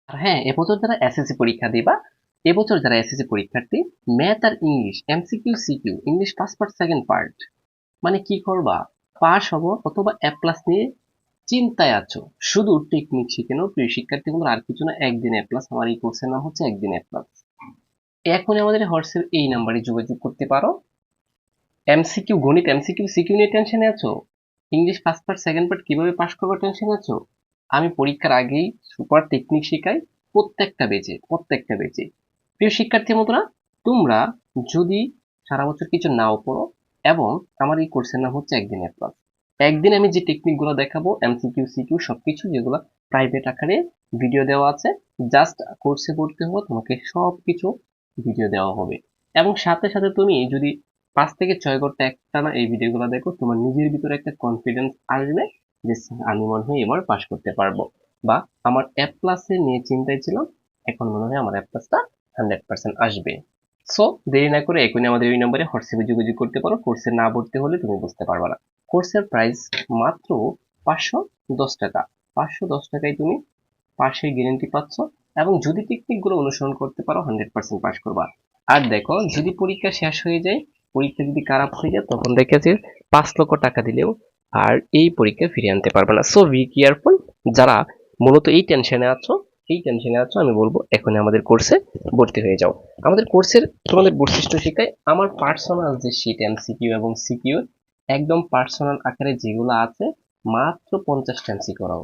আর হ্যাঁ, এবছর যারা এসএসসি পরীক্ষা দিবা, এবছর যারা এসএসসি পরীক্ষার্থী, ম্যাথ আর English MCQ CQ English first part second part মানে কি করবা, পাস হবো অথবা এ প্লাস নিয়ে চিন্তায় আছো, শুধু টেকনিক শিখে নাও প্রিয় শিক্ষার্থী বন্ধুরা, আর কিছু না। একদিন এ প্লাস, আমার এই কোর্সের নাম হচ্ছে একদিন এ প্লাস। এখন আমাদের হোয়াটসঅ্যাপ এই নাম্বারে যোগাযোগ করতে পারো। এমসিকিউ গণিত এমসিকিউ সিকিউ নিয়ে টেনশনে আছো, English first part second part কিভাবে পাস করবো টেনশনে আছো, আমি পরীক্ষার আগেই সুপার টেকনিক শেখাই প্রত্যেকটা বেচে। প্রিয় শিক্ষার্থী বন্ধুরা, তোমরা যদি সারা বছর কিছু নাও পড়ো, এবং আমার এই কোর্সের নাম হচ্ছে একদিন এ প্লাস, একদিন আমি যে টেকনিক গুলো দেখাবো এমসিকিউ সিকিউ সবকিছু, যেগুলো প্রাইভেট আকারে ভিডিও দেওয়া আছে, জাস্ট কোর্সে পড়তে হবে, তোমাকে সবকিছু ভিডিও দেওয়া হবে। এবং সাথে সাথে তুমি যদি 5 থেকে 6 ঘন্টা একটানা এই ভিডিওগুলো দেখো, তোমার নিজের ভিতরে একটা কনফিডেন্স আসবে যে আমি মনে হয় এবার পাস করতে পারবো, বা আমার এ প্লাসে নিয়ে চিন্তায় ছিলাম, এখন মনে হয় আমার এ প্লাসটা 100% আসবে। সো দেরি না করে এখনই আমাদের এই নম্বরে হোয়াটসঅ্যাপে যোগাযোগ করতে পারো। কোর্সে না ভর্তি হলে তুমি বুঝতে পারবে না। কোর্সের প্রাইস মাত্র 510 টাকা। 510 টাকায় তুমি পাশের গ্যারেন্টি পাচ্ছ, এবং যদি টেকনিক গুলো অনুসরণ করতে পারো 100% পাস করবা। আর দেখো, যদি পরীক্ষা শেষ হয়ে যায়, পরীক্ষা যদি খারাপ হয়ে যায়, তখন দেখে যে 5 লক্ষ টাকা দিলেও আর এই পরীক্ষা ফিরিয়ে আনতে পারবে না। So be careful. যারা মূলত এই টেনশনে আছো, আমি বলবো এখনই আমাদের কোর্সে ভর্তি হয়ে যাও। আমাদের কোর্সের তোমাদের বৈশিষ্ট্য শেখায়, আমার পার্সোনাল যে শিট এমসিকিউ এবং সিকিউ একদম পার্সোনাল আকারে যেগুলো আছে, মাত্র 50টা এমসিকিউ করাও।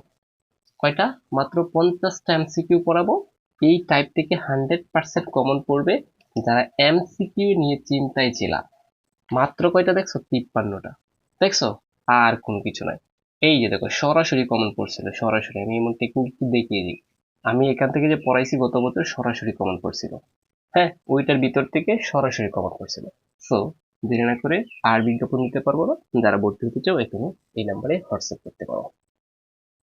কয়টা? মাত্র 50টা এমসিকিউ পড়াবো। এই টাইপ থেকে 100% কমন পড়বে। যারা এমসিকিউ নিয়ে চিন্তায় ছিল, মাত্র কয়টা দেখছো? 53টা দেখছো, আর কোনো কিছু নাই। এই যে দেখো, সরাসরি কমন পড়ছিল, সরাসরি আমি এমন টেকনিক একটু দেখিয়ে দিই। আমি এখান থেকে যে পড়াইছি গত বছর, সরাসরি কমন পড়ছিল। হ্যাঁ, ওইটার ভিতর থেকে সরাসরি কমন পড়ছিল। সো দেরি না করে আর বিজ্ঞাপন দিতে পারবো না, যারা ভর্তি হতে চাও এখানে এই নাম্বারে হোয়াটসঅ্যাপ করতে পারো।